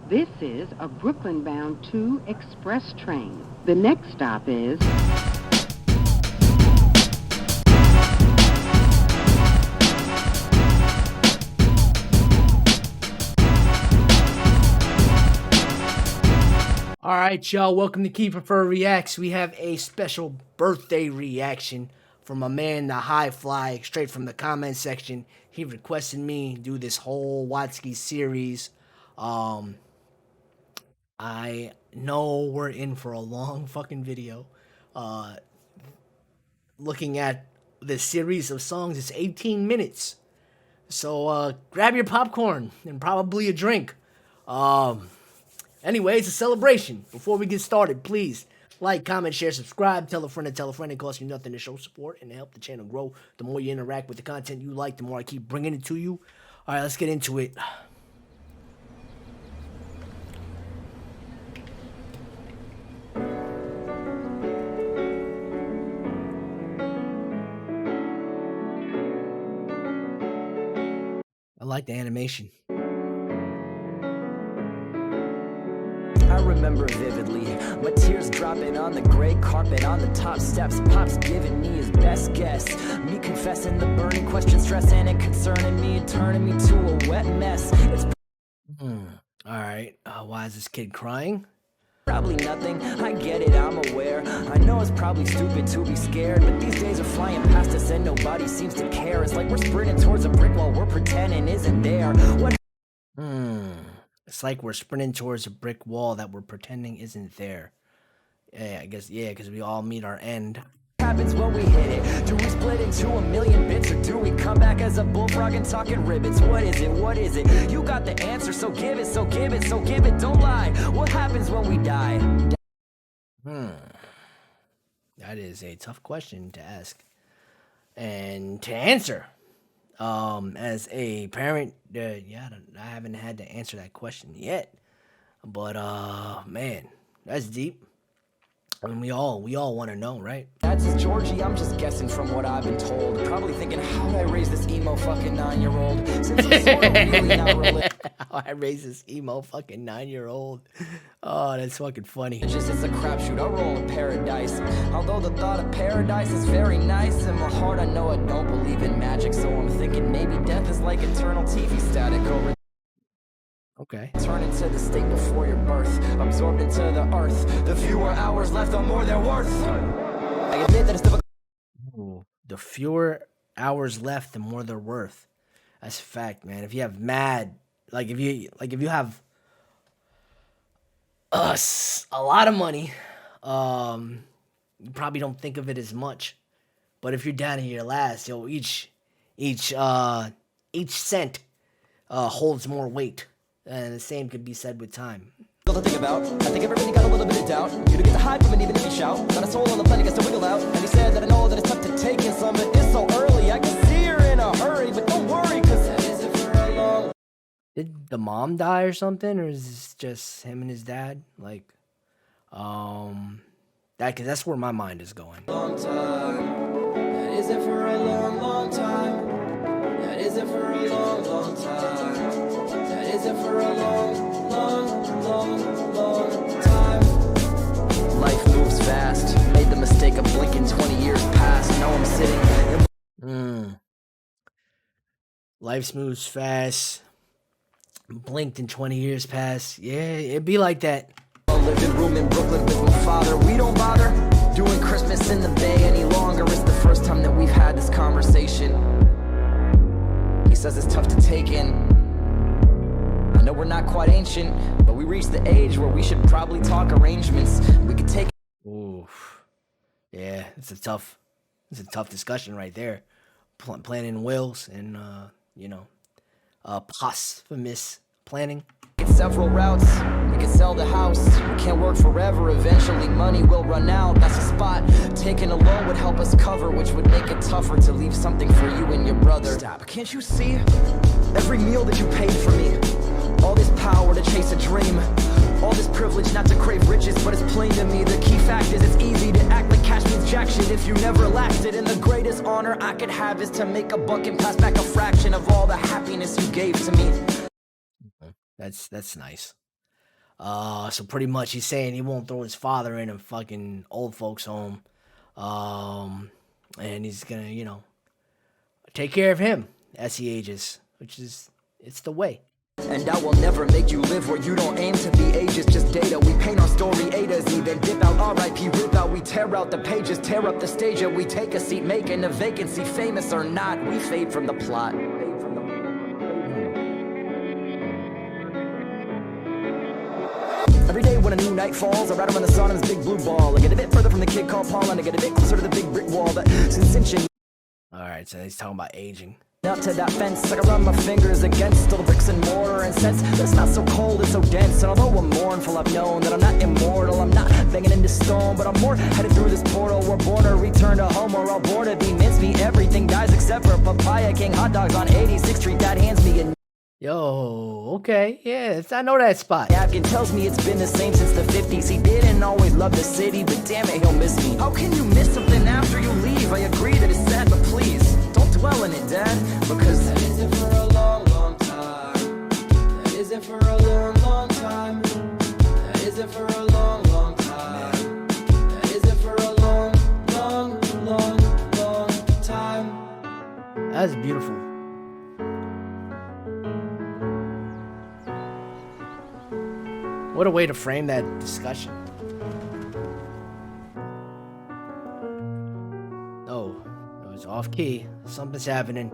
This is a Brooklyn-bound 2 express train. The next stop is... All right, y'all. Welcome to Keeferfer Reacts. We have a special birthday reaction from a man, the High Fly, straight from the comment section. He requested me do this whole Watsky series. I know we're in for a long fucking video. Looking at this series of songs, it's 18 minutes. So grab your popcorn and probably a drink. Anyway, it's a celebration. Before we get started, please like, comment, share, subscribe, tell a friend to tell a friend. It costs you nothing to show support and to help the channel grow. The more you interact with the content you like, the more I keep bringing it to you. All right, let's get into it. I like the animation. I remember vividly my tears dropping on the gray carpet on the top steps. Pop's giving me his best guess. Me confessing the burning question, stressing and concerning me, turning me to a wet mess. It's All right. Why is this kid crying? probably nothing. I get it, I'm aware. I know it's probably stupid to be scared, but these days are flying past us and nobody seems to care. It's like we're sprinting towards a brick wall we're pretending isn't there. What? It's like we're sprinting towards a brick wall that we're pretending isn't there. Yeah, I guess, yeah, because we all meet our end. Happens when we hit it? Do we split into a million bits, or do we come back as a bullfrog and talking ribbons? What is it? What is it? You got the answer, so give it, so give it, so give it. Don't lie. What happens when we die? That is a tough question to ask and to answer. As a parent, yeah, I haven't had to answer that question yet. But man, that's deep. I mean, we all want to know, right? That's just Georgie, I'm just guessing from what I've been told. Probably thinking, how'd I raise this emo fucking 9-year-old? Since he's sort of really not religious. How I raised this emo fucking 9-year-old. Oh, that's fucking funny. It's a crapshoot, I'll roll a paradise. Although the thought of paradise is very nice, in my heart I know I don't believe in magic. So I'm thinking maybe death is like eternal TV static over. Okay. Turn into the state before your birth, absorbed into the earth. The fewer hours left, the more they're worth. I admit that it's difficult. Ooh, the fewer hours left, the more they're worth. That's a fact, man. If you have if you have a lot of money, you probably don't think of it as much. But if you're down to your last, yo, each cent holds more weight. And the same could be said with time. To think about. I think everybody got a little bit of doubt. You to get the hype from it even if you shout. Got a soul on the planet, gets to wiggle out. And he said that I know that it's tough to take in some, but it's so early. I can see her in a hurry, but don't worry, cause that isn't for a long. Did the mom die or something, or is this just him and his dad? Like, that's where my mind is going. Long time. That isn't for a long, long time. That isn't for a long, long time. That isn't for a long, long, long, long time. Life moves fast. Made the mistake of blinking 20 years past. Now I'm sitting. Life moves fast. Blinked in 20 years past. Yeah, it'd be like that. Living room in Brooklyn with my father. We don't bother doing Christmas in the Bay any longer. It's the first time that we've had this conversation. He says it's tough to take in. I know we're not quite ancient, but we reached the age where we should probably talk arrangements. We could take. Oof. Yeah, it's a tough discussion right there. Planning wills and posthumous planning. Several routes. We can sell the house. We can't work forever. Eventually money will run out. That's a spot. Taking a loan would help us cover, which would make it tougher to leave something for you and your brother. Stop. Can't you see? Every meal that you paid for me. All this power to chase a dream. All this privilege not to crave riches, but it's plain to me. The key fact is it's easy to act like cash means jack shit if you never lacked it. And the greatest honor I could have is to make a buck and pass back a fraction of all the happiness you gave to me. That's nice. So pretty much he's saying he won't throw his father in a fucking old folks home. And he's gonna, take care of him as he ages, which is, it's the way. And I will never make you live where you don't aim to be ages, just data. We paint our story A to Z, then dip out, RIP, rip out. We tear out the pages, tear up the stage, and we take a seat, making a vacancy. Famous or not, we fade from the plot. Every day when a new night falls, I ride him on the sun in his big blue ball. I get a bit further from the kid called Paul, and I get a bit closer to the big brick wall. But since cinching Alright, so he's talking about aging. up to that fence, I can run my fingers against all the bricks and mortar and sense that's not so cold, it's so dense. And although I'm mournful, I've known that I'm not immortal. I'm not banging into stone, but I'm more headed through this portal. We're born to return to home, we're all born to be mincemeat. Everything dies except for Papaya King hot dogs on 86th Street. That hands me a Yo, okay, yeah, I know that spot. napkin, tells me it's been the same since the 50s. He didn't always love the city, but damn it, he'll miss me. How can you miss something after you leave? I agree that it's sad, but please don't dwell in it, Dad, because that isn't for a long, long time. That isn't for a long, long time. That isn't for a long, long time. That isn't for a long, long, long, long time. That's beautiful. What a way to frame that discussion. Oh, it was off key. Something's happening.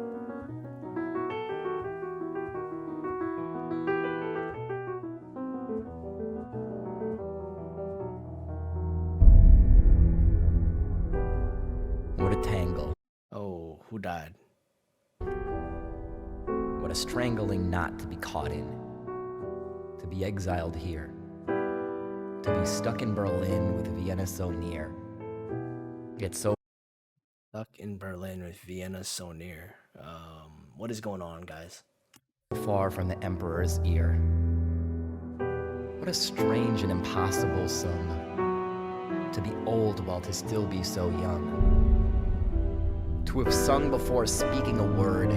What a tangle. Oh, who died? What a strangling knot to be caught in. To be exiled here. To be stuck in Berlin with Vienna so near. Yet so Stuck in Berlin with Vienna so near. What is going on, guys? far from the emperor's ear. What a strange and impossible sum. To be old while to still be so young. To have sung before speaking a word.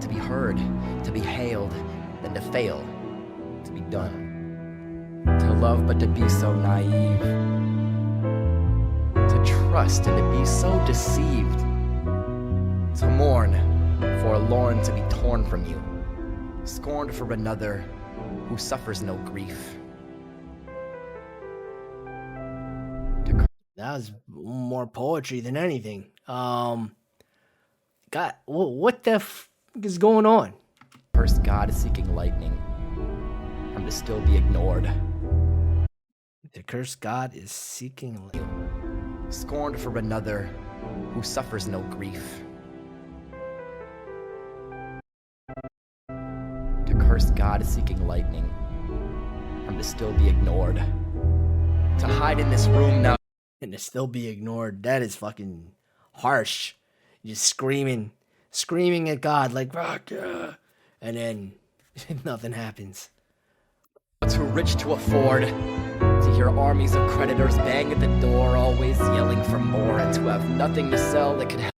To be heard, to be hailed, then to fail. To be done. To love but to be so naive. To trust and to be so deceived. To mourn, forlorn to be torn from you. Scorned for another who suffers no grief. That was more poetry than anything. God, what the f is going on? Curse God seeking lightning. I'm to still be ignored. The cursed God is seeking. Scorned for another who suffers no grief. To curse God seeking lightning. I'm to still be ignored. To hide in this room now. And to still be ignored. That is fucking harsh. You're just screaming at God like, rock, and then nothing happens. Too rich to afford. To hear armies of creditors bang at the door, always yelling for more, and to have nothing to sell that could help.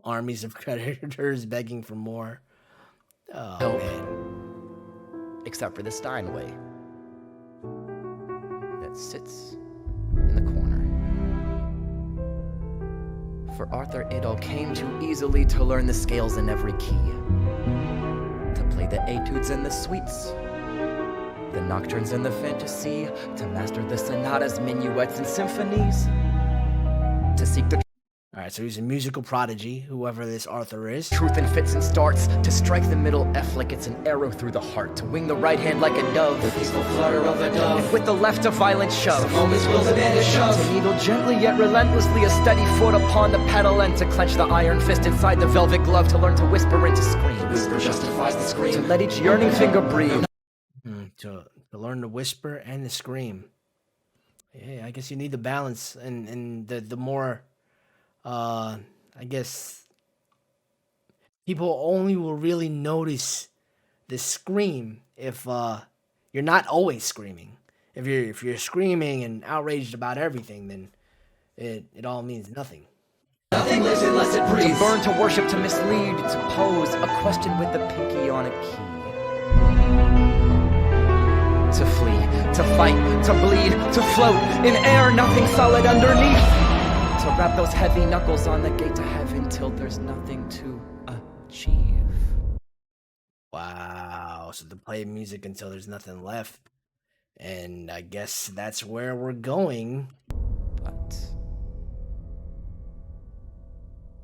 Armies of creditors begging for more. Oh, Help. man. Except for the Steinway that sits in the corner. For Arthur it all came too easily to learn the scales in every key. To play the etudes and the suites. The nocturnes and the fantasy. To master the sonatas, minuets, and symphonies. To seek the Alright, so he's a musical prodigy, whoever this Arthur is. truth in fits and starts. To strike the middle F like it's an arrow through the heart. To wing the right hand like a dove. The peaceful flutter of a dove. And with the left a violent shove. The moment's will demand a shove. To needle gently yet relentlessly a steady foot upon the pedal. And to clench the iron fist inside the velvet glove. To learn to whisper and to scream. The whisper justifies the scream. To let each yearning finger breathe. To learn to whisper and to scream. Yeah, I guess you need the balance and the more I guess people only will really notice the scream if you're not always screaming. If you're screaming and outraged about everything, then it all means nothing. Nothing lives unless it breathes. To burn, to worship, to mislead, to pose a question with the pinky on a key. To flee, To fight, to bleed, to float in air, nothing solid underneath. To wrap those heavy knuckles on the gate to heaven till there's nothing to achieve. Wow. So to play music until there's nothing left. And I guess that's where we're going. But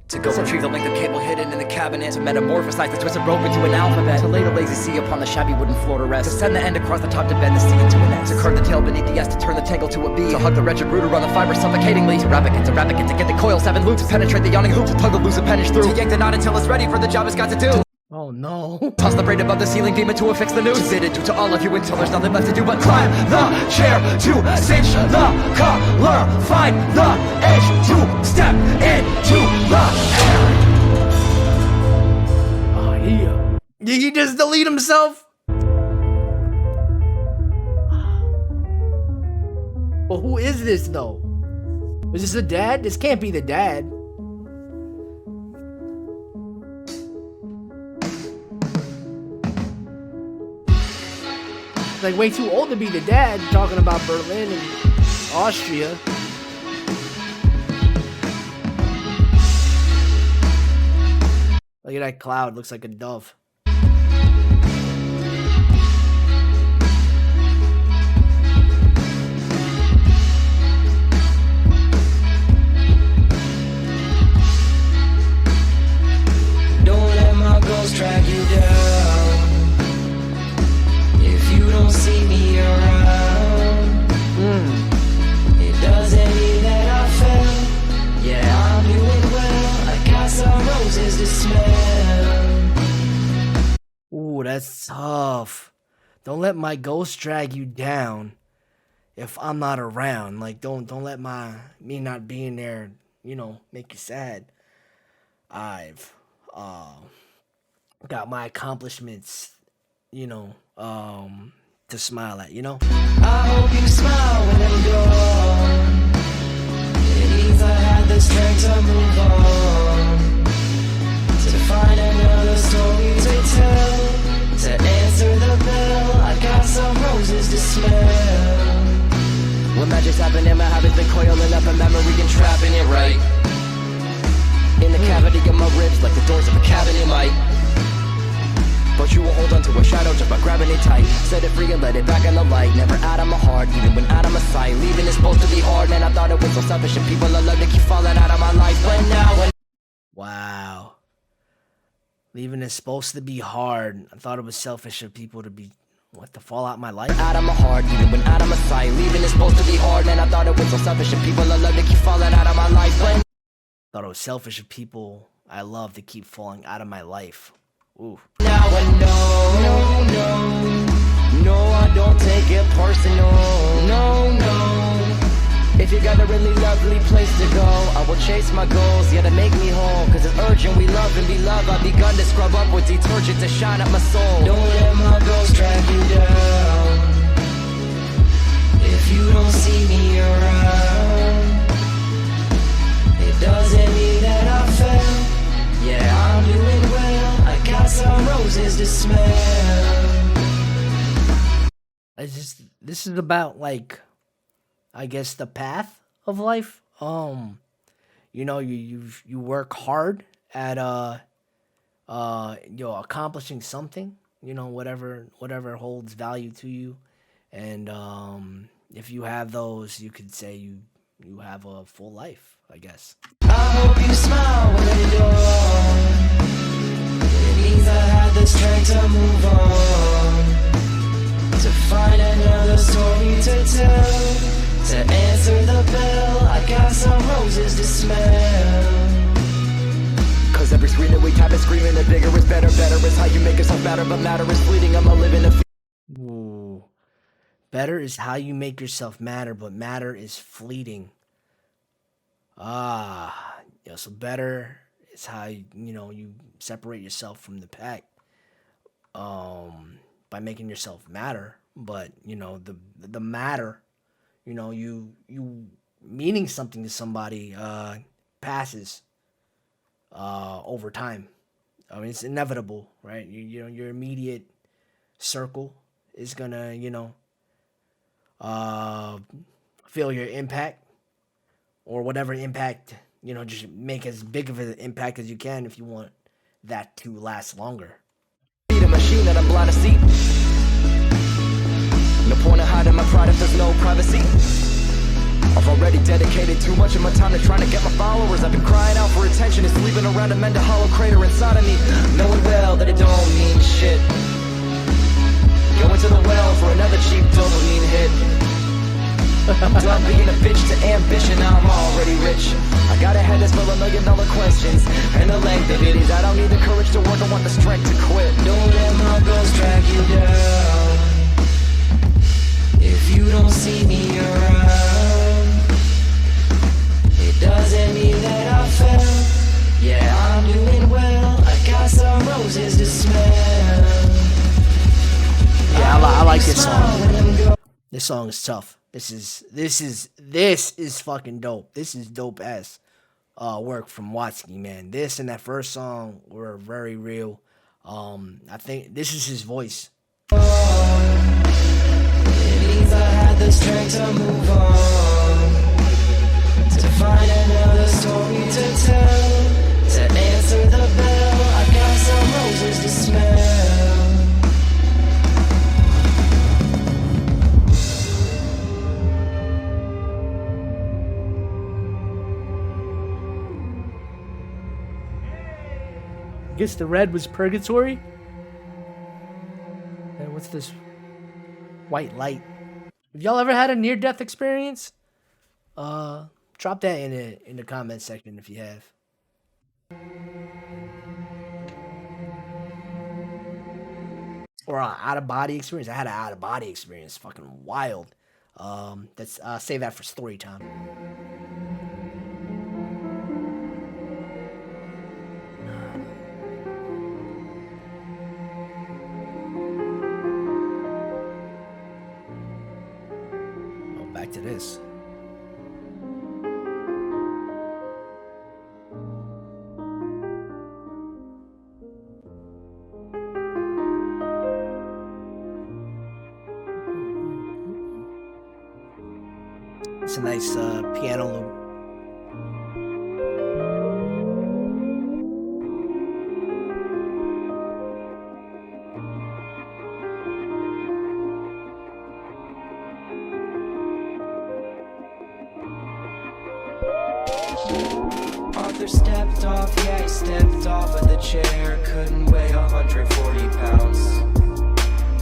to go retrieve the length of cable hidden in the cabinet. To metamorphosize the twisted rope into an alphabet. To lay the lazy sea upon the shabby wooden floor to rest. To send the end across the top to bend the sea into an S. To curve the tail beneath the S to turn the tangle to a B. To hug the wretched rooter on the fiber suffocatingly. To wrap it, to get the coil 7 loops. To penetrate the yawning hoop, to tug the loose appendage through. To yank the knot until it's ready for the job it's got to do. Oh no. Toss the braid above the ceiling beam into affix the noose. To bid adieu to all of you until there's nothing left to do but climb the chair to cinch the collar. Find the edge to step into the air. Oh yeah. Did he just delete himself? Well, who is this though? Is this the dad? This can't be the dad. Like way too old to be the dad, talking about Berlin and Austria. Look at that cloud, looks like a dove. Don't let my ghost drag you down. You don't see me around. It doesn't mean that I fell. Yeah, I'm doing well. I got some roses to smell. Ooh, that's tough. Don't let my ghost drag you down if I'm not around. Like don't let me not being there, make you sad. I've got my accomplishments, to smile at, I hope you smile when I'm gone. It means I had the strength to move on. To find another story to tell. To answer the bell, I got some roses to smell. When magic's happening, my habit's been coiling up a memory and trapping it right in the cavity of my ribs, like the doors of a cabinet might. But you will hold on to a shadow just by grabbing it tight. Set it free and let it back in the light. Never out of my heart, even when out of my sight. Leaving is supposed to be hard, man, I thought it was so selfish. And people I love to keep falling out of my life. But now wow. Leaving is supposed to be hard. I thought it was selfish of people to be, to fall out my life? Out of my heart, even when out of my sight. Leaving is supposed to be hard, man, I thought it was so selfish. And people I love to keep falling out of my life. But thought it was selfish of people I love to keep falling out of my life. Ooh. now I know, no, I don't take it personal, no. If you got a really lovely place to go, I will chase my goals, yeah, to make me whole. Cause it's urgent, we love and be loved. I've begun to scrub up with detergent to shine up my soul. Don't let my ghost drag you down. If you don't see me around, it doesn't mean that I fell. Yeah, I'm doing well. I got some roses to smell. This is about, like, I guess the path of life. You work hard at accomplishing something, whatever holds value to you. And if you have those, you could say you have a full life, I guess. I hope you smile when I'm gone. It means I had the strength to move on. To find another story to tell. To answer the bell, I got some roses to smell. Cause every screen that we tap is screaming that bigger is better. Better is how you make yourself better, but matter is fleeting. I'm a living Ooh. Better is how you make yourself matter, but matter is fleeting. So better is how you separate yourself from the pack by making yourself matter. But the matter, you meaning something to somebody passes over time. I mean, it's inevitable, right? Your immediate circle is gonna feel your impact, or whatever impact, just make as big of an impact as you can if you want that to last longer. Beat a machine that I'm blind to see. No point in hiding my pride if there's no privacy. I've already dedicated too much of my time to trying to get my followers. I've been crying out for attention, it's leaving around to mend a hollow crater inside of me, knowing well that it don't mean shit. Going to the well for another cheap dopamine hit. I'm done being a bitch to ambition, I'm already rich. I got a head that's full of $1,000,000 questions, and the length of it is I don't need the courage to work, I want the strength to quit. Don't let my goals drag you down. If you don't see me around, it doesn't mean that I fell. Yeah, I'm doing well, I got some roses to smell. Yeah, I like this song. This song is tough. This is fucking dope. This is dope ass work from Watsky, man. This and that first song were very real. I think this is his voice. It means I had the strength to move on, to find another story to tell, to answer the bell. I got some roses to smell. I guess the red was purgatory. And what's this white light? Have y'all ever had a near-death experience? Drop that in the comment section if you have. Or an out-of-body experience. I had an out-of-body experience. Fucking wild. Let's save that for story time. Back to this. It's a nice piano loop. Arthur stepped off, yeah, he stepped off of the chair. Couldn't weigh 140 pounds.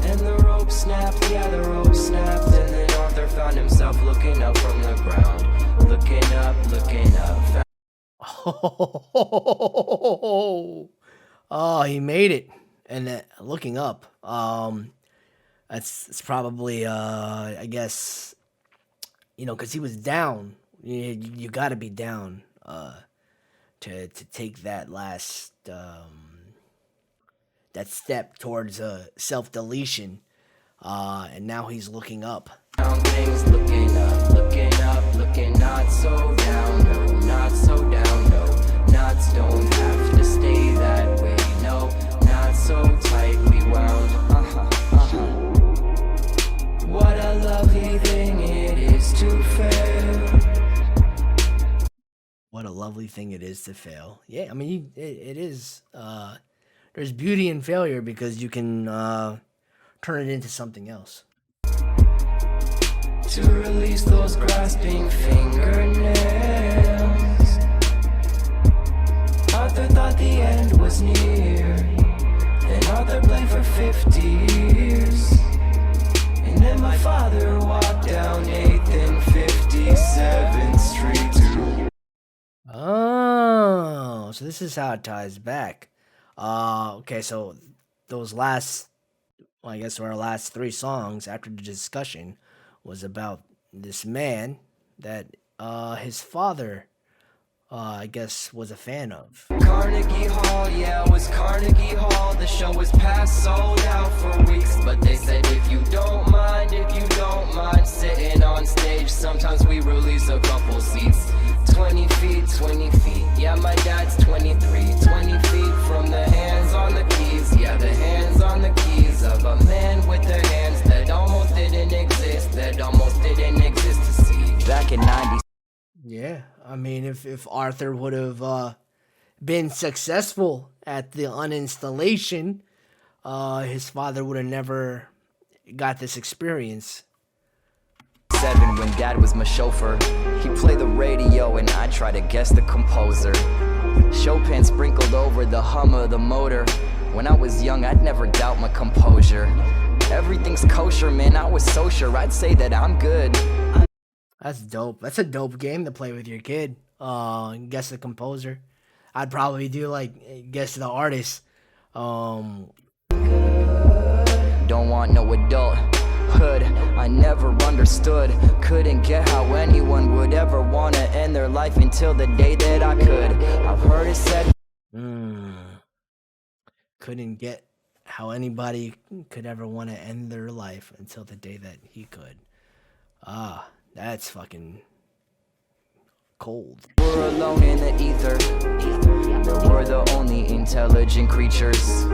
And the rope snapped, yeah, the rope snapped. And then Arthur found himself looking up from the ground. Looking up, looking up. Oh, he made it. And looking up. It's probably, I guess, because he was down. You got to be down to take that last that step towards self-deletion, and now he's looking up. Things looking up, looking up, looking not so down, no, not so down, no, knots don't have to stay that way, no, not so tightly wound, What a lovely thing it is to fail. What a lovely thing it is to fail. Yeah, I mean, it is. There's beauty in failure because you can turn it into something else. To release those grasping fingernails. Arthur thought the end was near. Then Arthur played for 50 years. And then my father walked down 8th and 57th Street. Oh, so this is how it ties back. Okay, so those last, I guess our last 3 songs after the discussion was about this man that his father, I guess, was a fan of. Carnegie Hall, yeah, it was Carnegie Hall. The show was past sold out for weeks, but they said if you don't mind sitting on stage, sometimes we release a couple seats. 20 feet, yeah, my dad's 23. 20 feet from the hands on the keys, yeah, the hands on the keys of a man with the hands that almost didn't exist, that that almost didn't exist to see. Back in 90s. Yeah, I mean, if Arthur would have been successful at the uninstallation, his father would have never got this experience. 7 when dad was my chauffeur. He played the radio and I try to guess the composer. Chopin sprinkled over the hum of the motor. When I was young, I'd never doubt my composure. Everything's kosher, man, I was so sure I'd say that I'm good. That's dope. That's a dope game to play with your kid. Guess the composer. I'd probably do like guess the artist. Don't want no adulthood. I never understood. Couldn't get how anyone would ever wanna end their life until the day that I could. I've heard it said. Couldn't get how anybody could ever want to end their life until the day that he could. That's fucking cold. We're alone in the ether. We're the only intelligent creatures.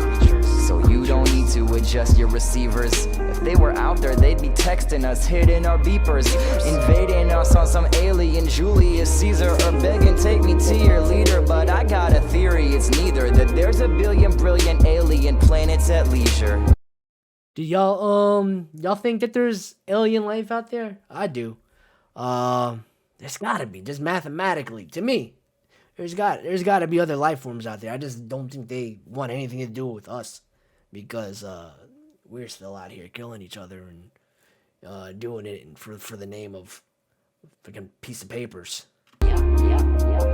So you don't need to adjust your receivers. If they were out there, they'd be texting us, hitting our beepers, invading us on some alien Julius Caesar, or begging take me to your leader. But I got a theory, it's neither. That there's a billion brilliant alien planets at leisure. Do y'all think that there's alien life out there? I do. There's gotta be, just mathematically, to me. There's gotta be other life forms out there. I just don't think they want anything to do with us, because we're still out here killing each other and doing it for the name of a fucking piece of papers.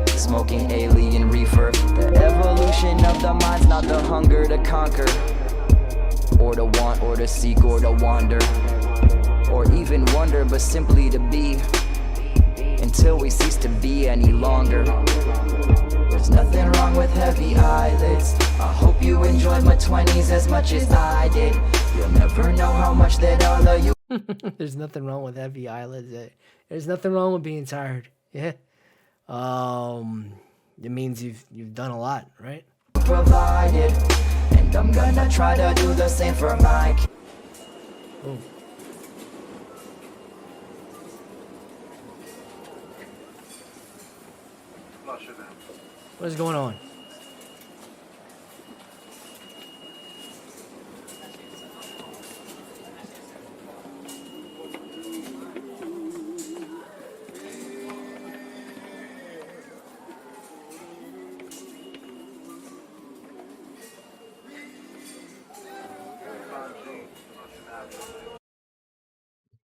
Smoking alien reefer. The evolution of the mind's not the hunger to conquer, or to want, or to seek, or to wander, or even wonder, but simply to be, until we cease to be any longer. There's nothing wrong with heavy eyelids. I hope you enjoyed my 20s as much as I did. You'll never know how much that all of you. There's nothing wrong with heavy eyelids. There's nothing wrong with being tired. Yeah. It means you've done a lot, right? Provided, and I'm gonna try to do the same for my. Oh. What is going on?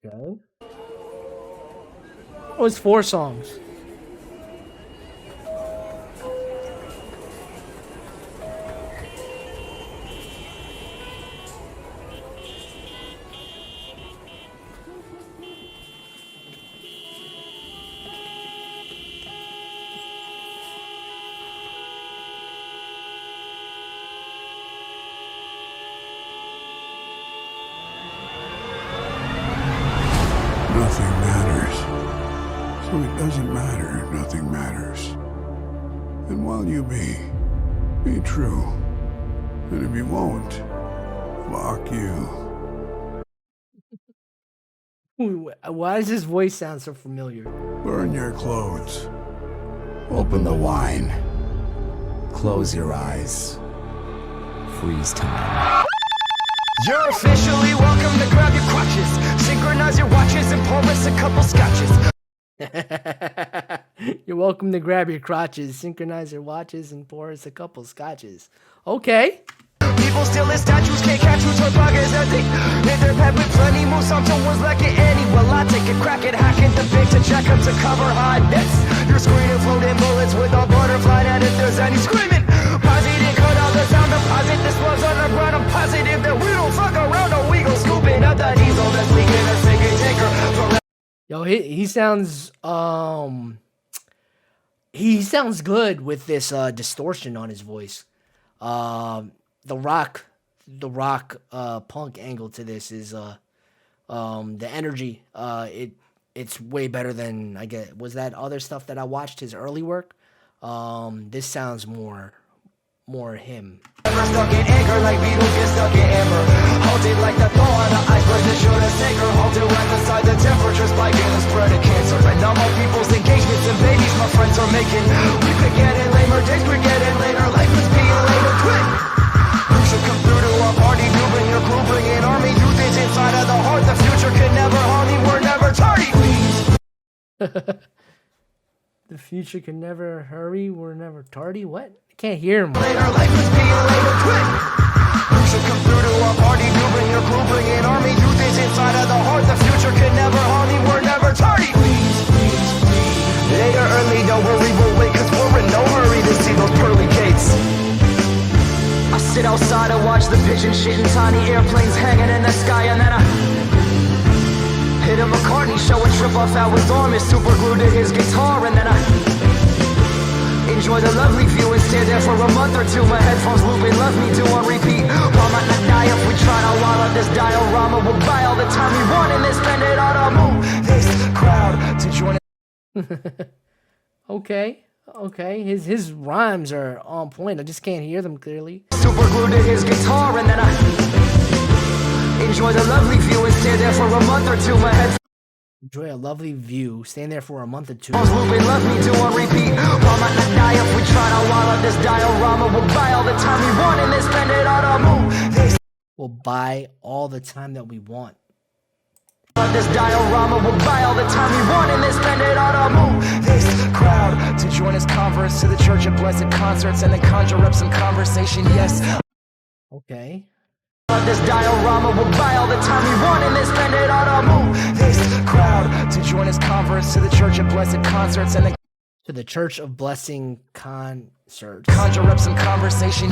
Okay. Oh, it's 4 songs. Nothing matters. So it doesn't matter, nothing matters. And while you be true. And if you won't, fuck you. Why does his voice sound so familiar? Burn your clothes. Open the wine. Close your eyes. Freeze time. You're officially welcome to grab your crutches, synchronize your watches, and pour us a couple scotches. You're welcome to grab your crotches, synchronize your watches, and pour us a couple scotches. Okay. People steal their statues, can't catch who's her buggers as they hit their head with plenty more. Something was like it any. Well, I take a crack at hacking the big to check them to cover high debts. You're screening floating bullets with a butterfly, and if there's any screaming, positive, cut out the sound deposit. This was underground, I'm positive that we don't fuck around, or we go scooping up the diesel that's leaking a sinking tanker. Yo, he sounds he sounds good with this distortion on his voice. The rock punk angle to this is the energy. It's way better than, I get, was that other stuff that I watched, his early work. This sounds more him. Stuck in anchor like Beatles get stuck in amber. Halted like the thaw on the iceberg that showed us anchor. Halted right beside the timber. we're making. We could get it later, days we're getting later. Life is being later, quick. You should come through to our party. You bring your crew, bring an army. Youth is inside of the heart. The future can never harm me. We're never tardy. The future can never hurry. We're never tardy. What? I can't hear him. Later, life is being later, quick. You should come through to our party. You bring your crew, bring an army. Youth is inside of the heart. The future can never harm me. We're never tardy. Later, early, don't worry, we'll wait. Cause we're in no hurry to see those pearly gates. I sit outside and watch the pigeon shit and tiny airplanes hanging in the sky. And then I hit a McCartney show and trip off how his arm is super glued to his guitar. And then I enjoy the lovely view and stay there for a month or two. My headphones looping, love me do on repeat. Why might not die if we try to wall up this diorama? We'll buy all the time we want and then spend it on a move. This crowd to join it. Okay. His rhymes are on point. I just can't hear them clearly. Super glued to his guitar, and then I enjoy the lovely view and stay there for a month or two. My head Enjoy a lovely view. Stand there for a month or two. looping, love me do on repeat. Why might not die if we try to wall up this diorama? We'll buy all the time we want and then spend it on a move. This We'll buy all the time that we want. This diorama will buy all the time we want and then spend it on a move. This crowd to join his converts to the Church of Blessed Concerts and then conjure up some conversation. Yes. Okay. This diorama will buy all the time we want and then spend it on a move. This crowd to join his converts to the Church of Blessed Concerts and then To the Church of Blessing concerts. conjure up some conversation.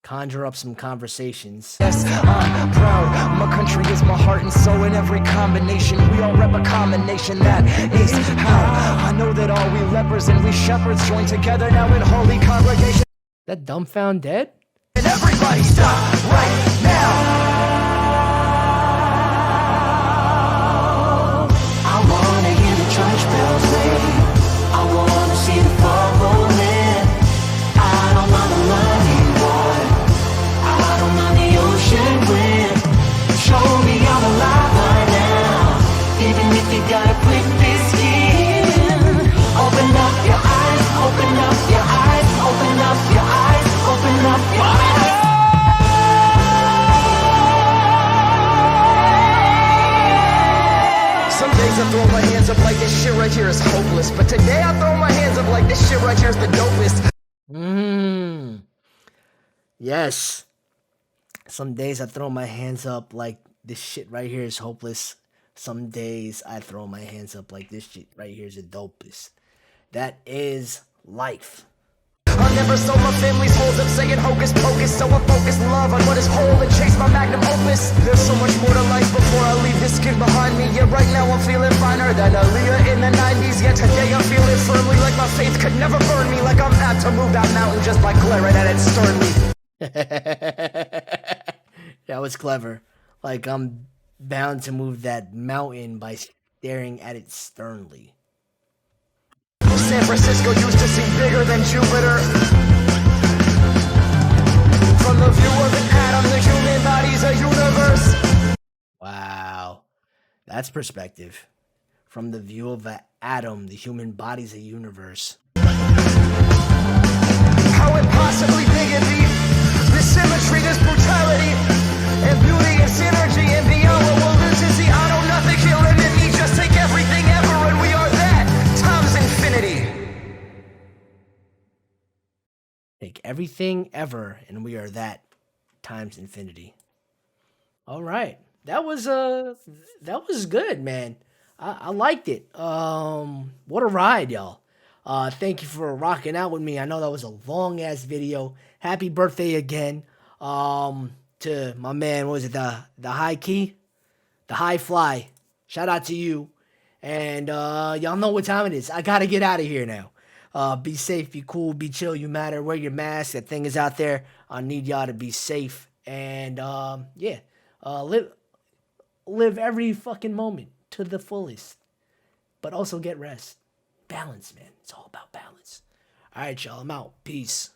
Conjure up some conversations. Yes, I'm proud. My country is my heart and soul in every combination. We all rep a combination. That is how I know that all we lepers and we shepherds join together now in holy congregation. That dumbfound dead? And everybody stop right now. I wanna hear the church bells ring. I wanna see the fog rolling. I don't wanna running water. I don't mind the ocean wind. Show me I'm alive right now. Even if you gotta quit this skin. Open up your eyes, open up your eyes, open up your eyes, open up your eyes. Some days I throw my hands up like this shit right here is hopeless. But today I throw my hands up like this shit right here is the dopest. Yes. Some days I throw my hands up like this shit right here is hopeless. Some days I throw my hands up like this shit right here is the dopest. That is life. I never sold my family's holes up saying hocus pocus. So I focus love on what is whole and chase my magnum opus. There's so much more to life before I leave this skin behind me. Yeah, right now I'm feeling finer than Aaliyah in the 90s. Yeah, today I'm feeling firmly like my faith could never burn me. Like I'm apt to move that mountain just by glaring at it sternly. That was clever. Like I'm bound to move that mountain by staring at it sternly. San Francisco used to seem bigger than Jupiter. From the view of an atom, the human body's a universe. Wow. That's perspective. From the view of an atom, the human body's a universe. How impossibly big it be. This symmetry, this brutality, and beauty and synergy, and beyond what we'll lose to see. I know nothing can limit me. Just take everything ever, and we are that times infinity. Take everything ever, and we are that times infinity. All right, that was good, man. I liked it. What a ride, y'all. Thank you for rocking out with me. I know that was a long ass video. Happy birthday again. To my man, what was it, the high key? The high fly. Shout out to you. And y'all know what time it is. I gotta get out of here now. Be safe, be cool, be chill, you matter. Wear your mask. That thing is out there. I need y'all to be safe. And live every fucking moment to the fullest. But also get rest. Balance, man. It's all about balance. All right, y'all. I'm out. Peace.